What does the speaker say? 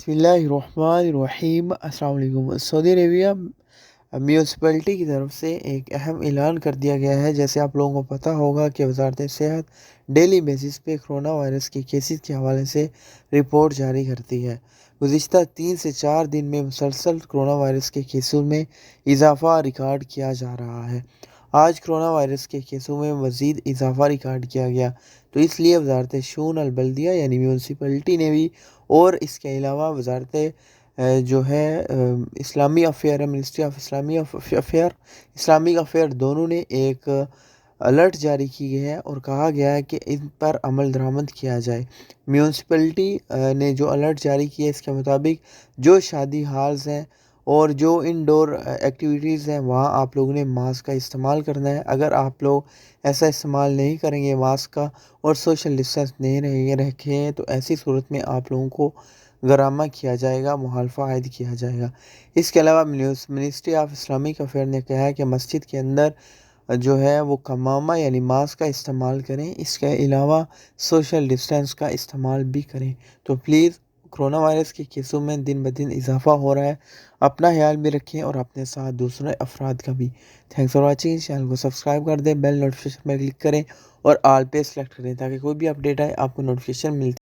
बिस्मिल्लाहिर्रहमानिर्रहीम। अस्सलाम वालेकुम। सऊदी अरेबिया म्यूनसिपैलिटी की तरफ से एक अहम ऐलान कर दिया गया है। जैसे आप लोगों को पता होगा कि वजारत सेहत डेली बेसिस पे कोरोना वायरस के केसेस के हवाले से रिपोर्ट जारी करती है। गुज़िश्ता 3 से 4 दिन में मुसलसल कोरोना वायरस के केसों में इजाफ़ा रिकॉर्ड किया जा रहा है। आज कोरोना वायरस के केसों में मज़ीद इजाफ़ा रिकॉर्ड किया गया, तो इसलिए वजारत शून अलबल्दिया यानी म्यूनसिपैलिटी ने भी और इसके अलावा वजारत जो है इस्लामी affair, ministry of Islamic affair दोनों ने एक अलर्ट जारी की गई है और कहा गया है कि इन पर अमल दरामद किया जाए। म्यूनसिपैलिटी ने जो अलर्ट जारी किया है इसके मुताबिक जो शादी हाल्स हैं और जो इंडोर एक्टिविटीज़ हैं वहाँ आप लोगों ने मास्क का इस्तेमाल करना है। अगर आप लोग ऐसा इस्तेमाल नहीं करेंगे मास्क का और सोशल डिस्टेंस नहीं रहेंगे रखें तो ऐसी सूरत में आप लोगों को गरामा किया जाएगा, मुखालफा आयद किया जाएगा। इसके अलावा मिनिस्ट्री ऑफ इस्लामिक अफेयर ने कहा है कि मस्जिद के अंदर जो है वो कमामा यानी मास्क का इस्तेमाल करें। इसके अलावा सोशल डिस्टेंस का इस्तेमाल भी करें। तो प्लीज़ कोरोना वायरस के केसों में दिन ब दिन इजाफ़ा हो रहा है, अपना ख्याल भी रखें और अपने साथ दूसरे अफराद का भी। Thanks for watching. चैनल को सब्सक्राइब कर दें, बेल नोटिफिकेशन पर क्लिक करें और ऑल पे सेलेक्ट करें ताकि कोई भी अपडेट आए आपको नोटिफिकेशन मिलती